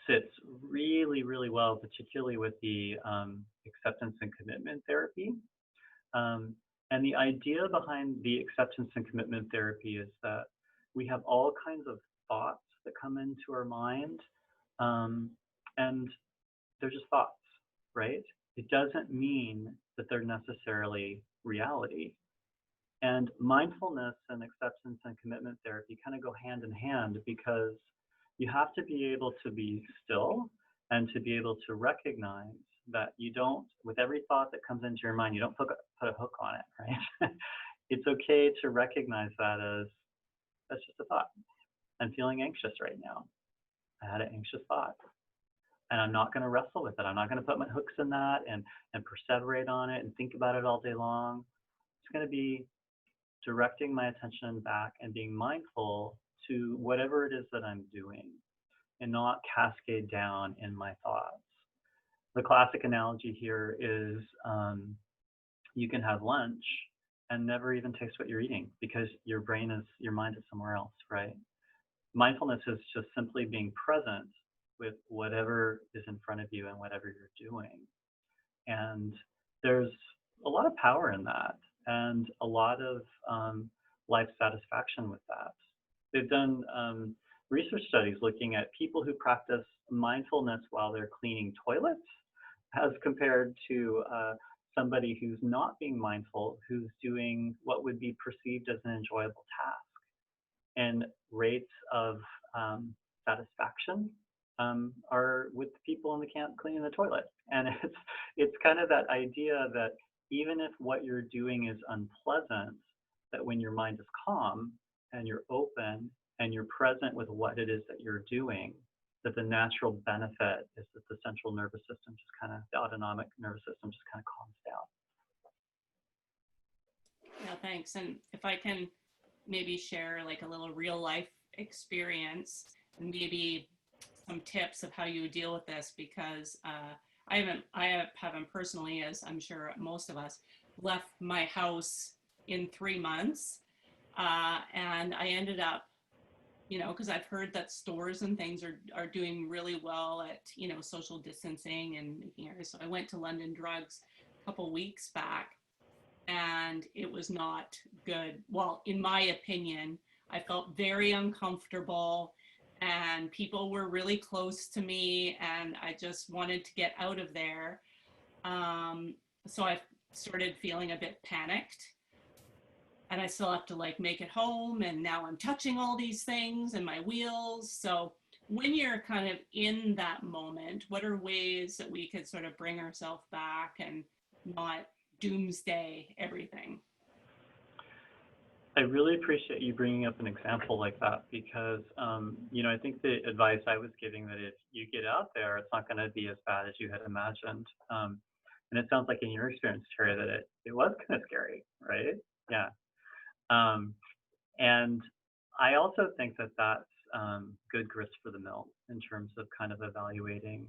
sits really, really well, particularly with the acceptance and commitment therapy. And the idea behind the acceptance and commitment therapy is that we have all kinds of thoughts that come into our mind, and they're just thoughts, right? It doesn't mean that they're necessarily reality. And mindfulness and acceptance and commitment therapy kind of go hand in hand, because you have to be able to be still and to be able to recognize that you don't, with every thought that comes into your mind, you don't put a hook on it, right? It's okay to recognize that as, that's just a thought. I'm feeling anxious right now. I had an anxious thought. And I'm not going to wrestle with it. I'm not going to put my hooks in that and perseverate on it and think about it all day long. It's going to be directing my attention back and being mindful to whatever it is that I'm doing. and not cascade down in my thoughts. The classic analogy here is you can have lunch and never even taste what you're eating because your mind is somewhere else, right? Mindfulness is just simply being present with whatever is in front of you and whatever you're doing. And there's a lot of power in that and a lot of life satisfaction with that. They've done research studies looking at people who practice mindfulness while they're cleaning toilets as compared to somebody who's not being mindful, who's doing what would be perceived as an enjoyable task. And rates of satisfaction are with the people in the camp cleaning the toilet. And it's kind of that idea that even if what you're doing is unpleasant, that when your mind is calm and you're open and you're present with what it is that you're doing, that the natural benefit is that the central nervous system just kind of, the autonomic nervous system just kind of calms down. Yeah, thanks. And if I can maybe share like a little real life experience and maybe some tips of how you would deal with this, because I haven't personally, as I'm sure most of us, left my house in 3 months. And I ended up, because I've heard that stores and things are doing really well at, social distancing and making areas. So I went to London Drugs a couple weeks back, and it was not good. Well, in my opinion, I felt very uncomfortable, and people were really close to me, and I just wanted to get out of there. So I started feeling a bit panicked. And I still have to make it home, and now I'm touching all these things and my wheels. So when you're kind of in that moment, what are ways that we could sort of bring ourselves back and not doomsday everything? I really appreciate you bringing up an example like that because, I think the advice I was giving that if you get out there, it's not going to be as bad as you had imagined. And it sounds like in your experience, Terry, that it was kind of scary, right? Yeah. And I also think that that's good grist for the mill in terms of kind of evaluating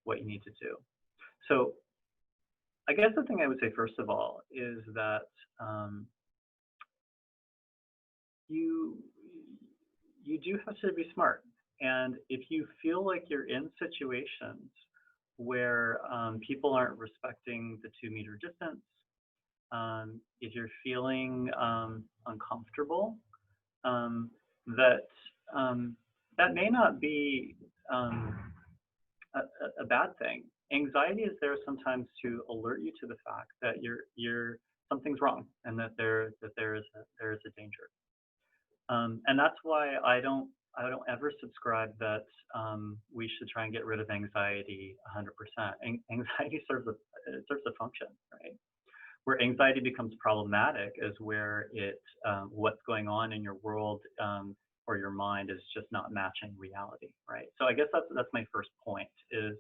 what you need to do. So I guess the thing I would say first of all is that you do have to be smart. And if you feel like you're in situations where people aren't respecting the 2-meter distance, if you're feeling uncomfortable, that may not be a bad thing. Anxiety is there sometimes to alert you to the fact that something's wrong and that there is a danger. And that's why I don't ever subscribe that we should try and get rid of anxiety 100%. Anxiety serves a function, right? Where anxiety becomes problematic is where what's going on in your world or your mind is just not matching reality, right? So I guess that's my first point is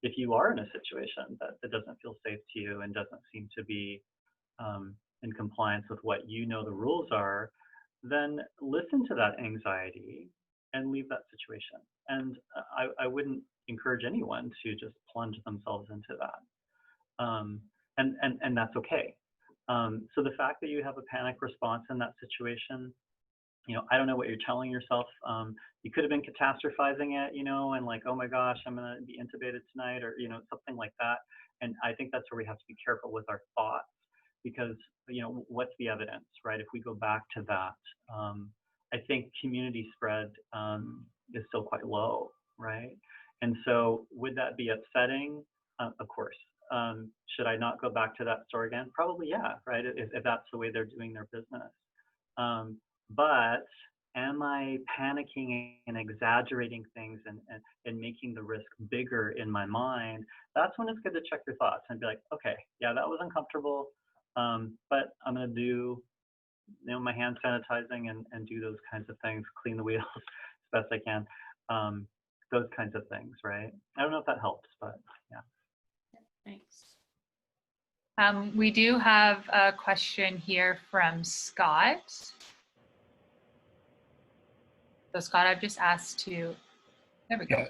if you are in a situation that doesn't feel safe to you and doesn't seem to be in compliance with what the rules are, then listen to that anxiety and leave that situation. And I wouldn't encourage anyone to just plunge themselves into that. And that's okay. So the fact that you have a panic response in that situation, I don't know what you're telling yourself. You could have been catastrophizing it, and like, oh my gosh, I'm going to be intubated tonight, or, something like that. And I think that's where we have to be careful with our thoughts because, what's the evidence, right? If we go back to that, I think community spread is still quite low, right? And so would that be upsetting? Of course. Should I not go back to that store again? Probably, yeah, right, if that's the way they're doing their business. But am I panicking and exaggerating things and making the risk bigger in my mind? That's when it's good to check your thoughts and be like, okay, yeah, that was uncomfortable, but I'm going to do my hand sanitizing and do those kinds of things, clean the wheels as best I can, those kinds of things, right? I don't know if that helps, but yeah. Thanks. We do have a question here from Scott. So Scott, I've just asked to, there we go.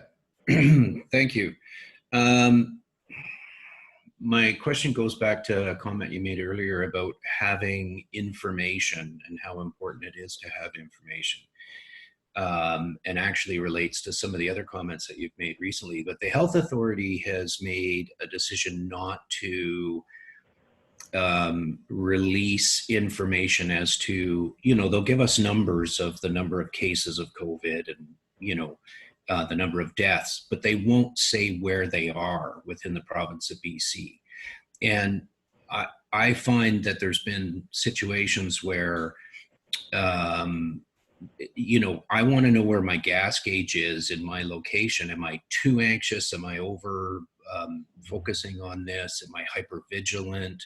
Yeah. Thank you. My question goes back to a comment you made earlier about having information and how important it is to have information. And actually relates to some of the other comments that you've made recently. But the health authority has made a decision not to release information as to, they'll give us numbers of the number of cases of COVID and, the number of deaths, but they won't say where they are within the province of BC. And I find that there's been situations where, I want to know where my gas gauge is in my location. Am I too anxious? Am I over focusing on this? Am I hyper vigilant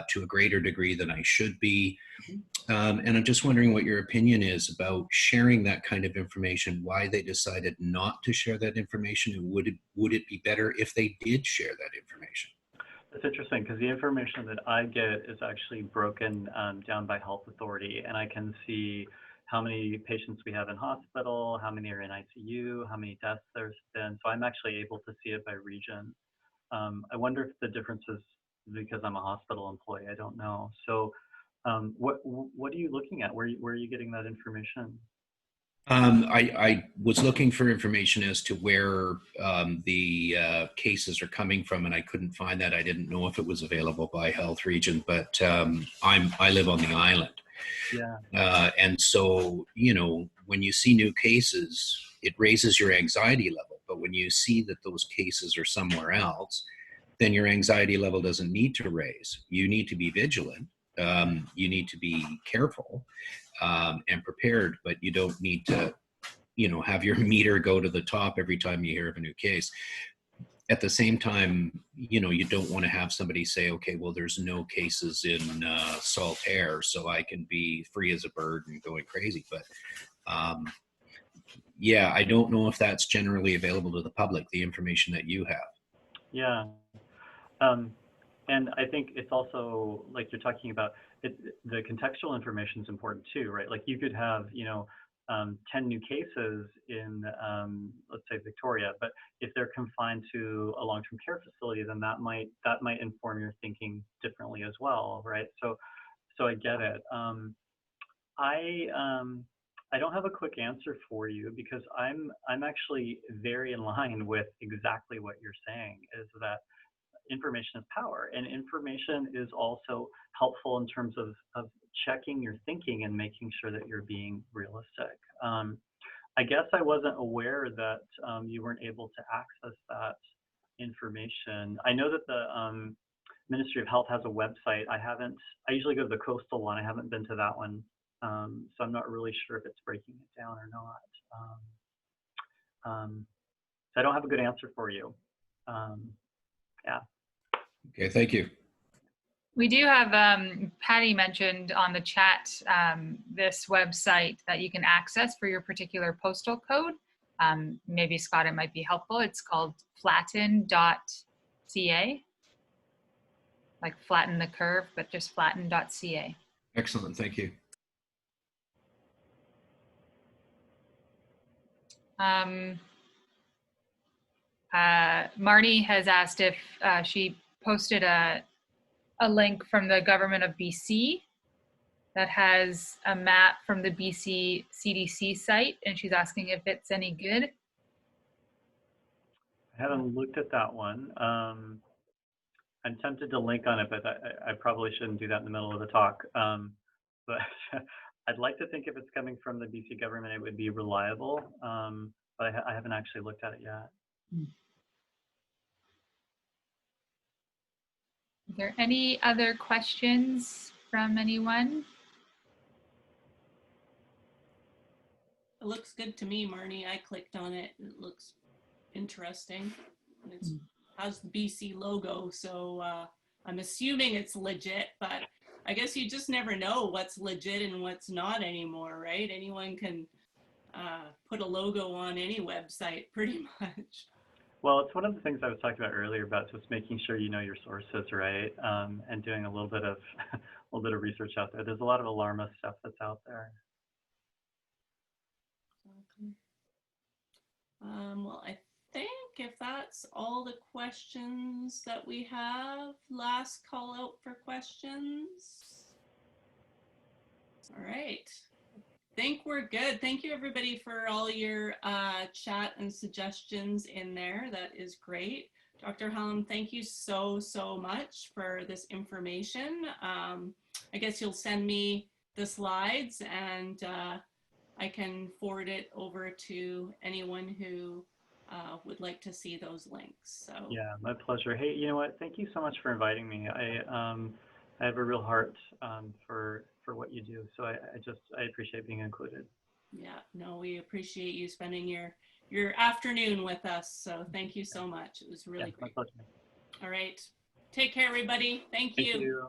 to a greater degree than I should be? And I'm just wondering what your opinion is about sharing that kind of information, why they decided not to share that information, and would it be better if they did share that information? That's interesting because the information that I get is actually broken down by health authority, and I can see how many patients we have in hospital, how many are in ICU, how many deaths there's been. So I'm actually able to see it by region. I wonder if the difference is because I'm a hospital employee. I don't know. So what are you looking at? Where are you getting that information? I was looking for information as to where the cases are coming from, and I couldn't find that. I didn't know if it was available by health region, but I live on the island. Yeah. And so, when you see new cases, it raises your anxiety level. But when you see that those cases are somewhere else, then your anxiety level doesn't need to raise. You need to be vigilant. You need to be careful and prepared, but you don't need to, have your meter go to the top every time you hear of a new case. At the same time, you don't want to have somebody say, okay, well, there's no cases in Saltaire, so I can be free as a bird and going crazy. But yeah, I don't know if that's generally available to the public, the information that you have. Yeah. And I think it's also, like you're talking about, the contextual information is important too, right? Like you could have, 10 new cases in, let's say Victoria, but if they're confined to a long-term care facility, then that might inform your thinking differently as well, right? So I get it. I don't have a quick answer for you because I'm actually very in line with exactly what you're saying, is that information is power, and information is also helpful in terms of checking your thinking and making sure that you're being realistic. I guess I wasn't aware that you weren't able to access that information. I know that the Ministry of Health has a website. I usually go to the coastal one. I haven't been to that one. So I'm not really sure if it's breaking it down or not. So I don't have a good answer for you. Yeah. Okay, thank you. We do have, Patty mentioned on the chat, this website that you can access for your particular postal code. Maybe Scott, it might be helpful. It's called flatten.ca. Like flatten the curve, but just flatten.ca. Excellent, thank you. Marnie has asked if she posted a link from the government of BC that has a map from the BC CDC site, and she's asking if it's any good. I haven't looked at that one. I'm tempted to link on it, but I probably shouldn't do that in the middle of the talk. But I'd like to think if it's coming from the BC government, it would be reliable. But I haven't actually looked at it yet. Are there any other questions from anyone? It looks good to me, Marnie. I clicked on it. It looks interesting. It has the BC logo, so I'm assuming it's legit, but I guess you just never know what's legit and what's not anymore, right? Anyone can put a logo on any website pretty much. Well, it's one of the things I was talking about earlier about just making sure you know your sources, right? And doing a little bit of research out there. There's a lot of alarmist stuff that's out there. Well, I think if that's all the questions that we have, last call out for questions. All right. I think we're good. Thank you everybody for all your chat and suggestions in there. That is great. Dr. Hallam, thank you so much for this information. I guess you'll send me the slides and I can forward it over to anyone who would like to see those links. So Yeah, my pleasure. Hey, you know what? Thank you so much for inviting me. I have a real heart for what you do. So I appreciate being included. yeah, no, we appreciate you spending your afternoon with us. So thank you so much. It was really Yeah, my great. pleasure. All right. Take care, everybody. Thank you. Thank you.